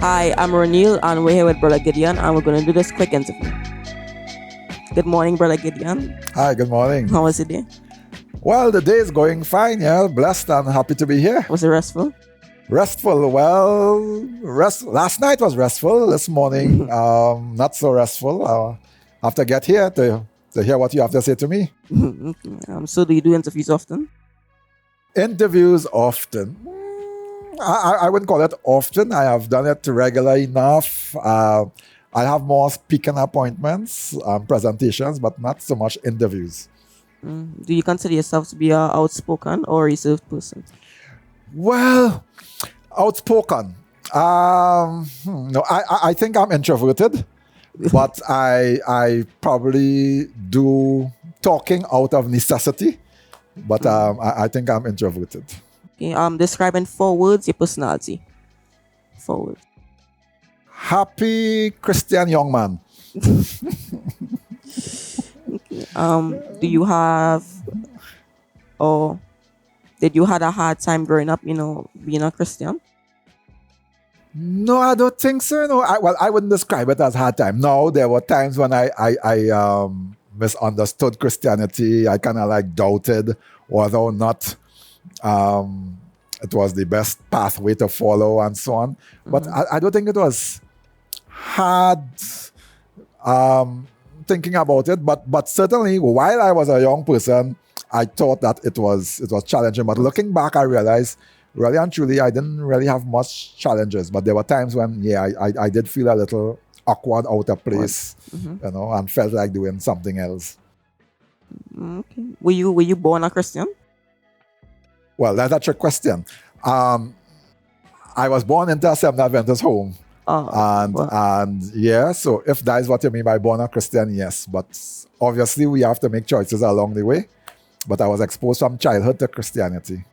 Hi, I'm Ronil, and we're here with Brother Gideon, and we're going to do this quick interview. Good morning, Brother Gideon. Hi, good morning. How was the day? Well, the day is going fine, yeah. Blessed and happy to be here. Was it restful? Restful. Well, last night was restful. This morning, not so restful. I have to get here to hear what you have to say to me. So do you do interviews often? Interviews often. I wouldn't call it often. I have done it regular enough. I have more speaking appointments, presentations, but not so much interviews. Do you consider yourself to be an outspoken or reserved person? Well, outspoken. No, I think I'm introverted, but I probably do talking out of necessity. But I think I'm introverted. Okay, describe in 4 words your personality. 4 words. Happy Christian young man. Do you have, or did you had a hard time growing up, being a Christian? No, I don't think so. No, I wouldn't describe it as hard time. No, there were times when I misunderstood Christianity. I kind of like doubted whether or not it was the best pathway to follow and so on. But I don't think it was hard thinking about it. But certainly while I was a young person, I thought that it was challenging. But looking back, I realized really and truly I didn't really have much challenges. But there were times when I did feel a little awkward, out of place, and felt like doing something else. Okay. Were you born a Christian? Well, that's a trick question. I was born into a Seventh Adventist home. And yeah, so if that is what you mean by born a Christian, yes. But obviously we have to make choices along the way. But I was exposed from childhood to Christianity.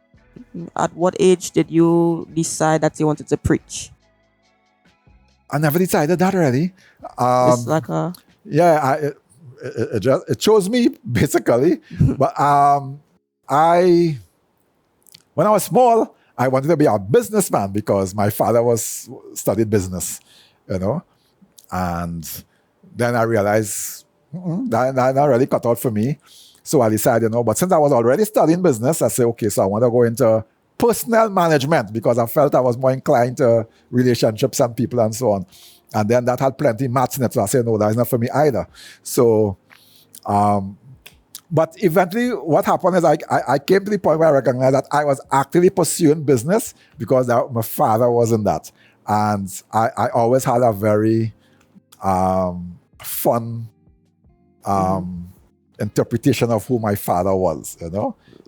At what age did you decide that you wanted to preach? I never decided that really. It's like a... Yeah, it chose me basically. But when I was small, I wanted to be a businessman because my father studied business, and then I realized that not really cut out for me. So I decided, but since I was already studying business, I said, okay, so I want to go into personnel management because I felt I was more inclined to relationships and people and so on. And then that had plenty of maths in it, so I said, no, that's not for me either. So, but eventually what happened is I came to the point where I recognized that I was actually pursuing business because my father was in that. And I always had a very fun interpretation of who my father was,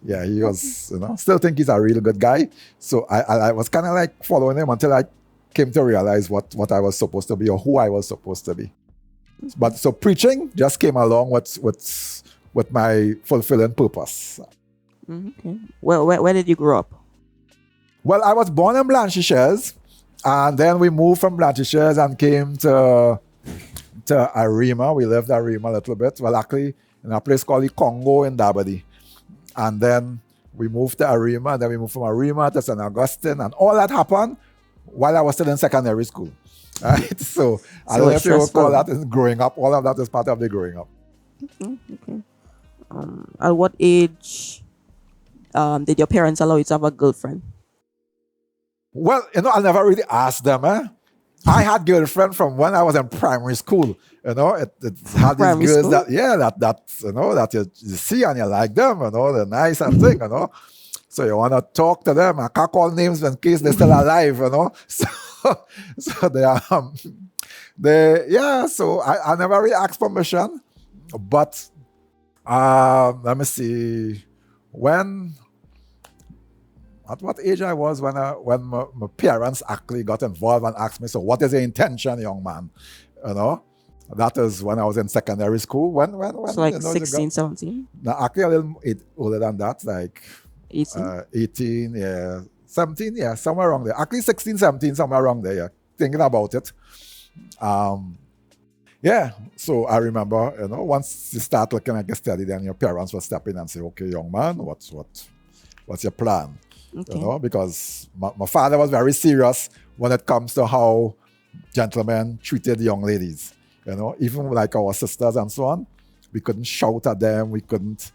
Yeah, he was, still think he's a real good guy. So I was kind of like following him until I came to realize what I was supposed to be or who I was supposed to be. But so preaching just came along with my fulfilling purpose. Okay. Well, where did you grow up? Well, I was born in Blanchisseuse, and then we moved from Blanchisseuse and came to Arima. We lived Arima a little bit. Well, actually, in a place called the Congo in Dabadi. And then we moved to Arima, and then we moved from Arima to St. Augustine, and all that happened while I was still in secondary school. Right? So I don't know if you would call that is growing up. All of that is part of the growing up. Okay. At what age did your parents allow you to have a girlfriend? Well, I never really asked them. I had girlfriend from when I was in primary school. It had these girls that you see and you like them. They're nice and thing. So you want to talk to them. I can't call names in case they're still alive. So So I never really asked permission, but. Let me see. At what age I was when my parents actually got involved and asked me, so what is your intention, young man? That is when I was in secondary school. When so like 16, 17? No, actually a little older than that, like 18? 18, yeah. 17, yeah, somewhere around there. Actually 16, 17, somewhere around there, yeah. Thinking about it. Yeah, so I remember, once you start looking at your study, then your parents will step in and say, okay, young man, what's your plan? Okay. Because my father was very serious when it comes to how gentlemen treated young ladies. You know, even like our sisters and so on, we couldn't shout at them. We couldn't,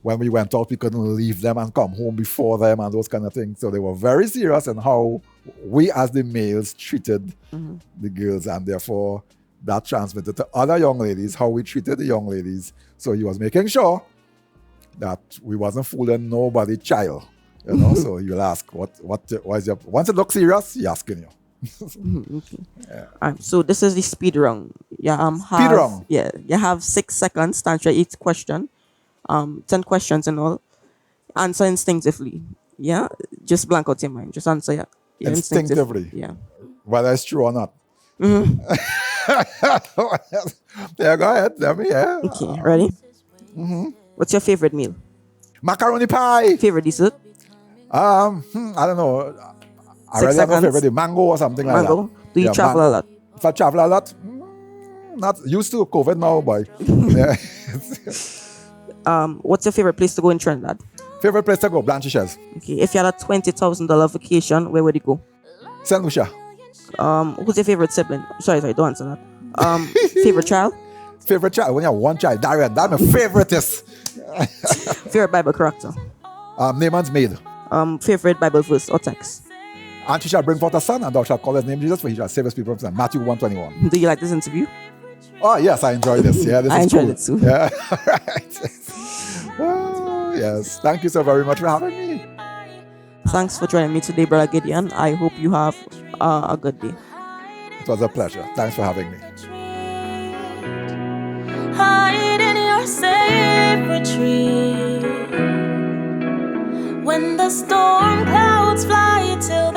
when we went out, we couldn't leave them and come home before them and those kind of things. So they were very serious in how we as the males treated the girls, and therefore that transmitted to other young ladies how we treated the young ladies. So he was making sure that we wasn't fooling nobody child. You know, so you'll ask what is your, once it looks serious, he asking you. So this is the speed round. Yeah, Speed round. Yeah, you have 6 seconds to answer each question. 10 questions and all. Answer instinctively. Yeah, just blank out your mind. Just answer your Instinctively. Yeah. Whether it's true or not. Yeah, go ahead. Let me, yeah. Okay, ready? What's your favorite meal? Macaroni pie. Favorite dessert? I don't know. I 6 really have a seconds. favorite, mango or something like Mango? that. Do you travel a lot? If I travel a lot, not used to COVID now, boy. Yeah. What's your favorite place to go in Trinidad? Favorite place to go, Blanchishes. Okay, if you had a $20,000 vacation, where would you go? St. Lucia. Who's your favorite sibling? Sorry, don't answer that. Favorite child? Favorite child? When you have one child, Darian, that's my favoriteest. Favorite Bible character? Naaman's maid. Favorite Bible verse or text? And she shall bring forth a son, and thou shalt call his name Jesus, for he shall save his people from sin. Matthew 1:21. Do you like this interview? Oh, yes, I enjoyed this. Yeah, this I is enjoyed cool. it too. Yeah, right. Oh, yes, thank you so very much for having me. Thanks for joining me today, Brother Gideon. I hope you have a good day. It was a pleasure. Thanks for having me. Hide in your safe retreat when the storm clouds fly till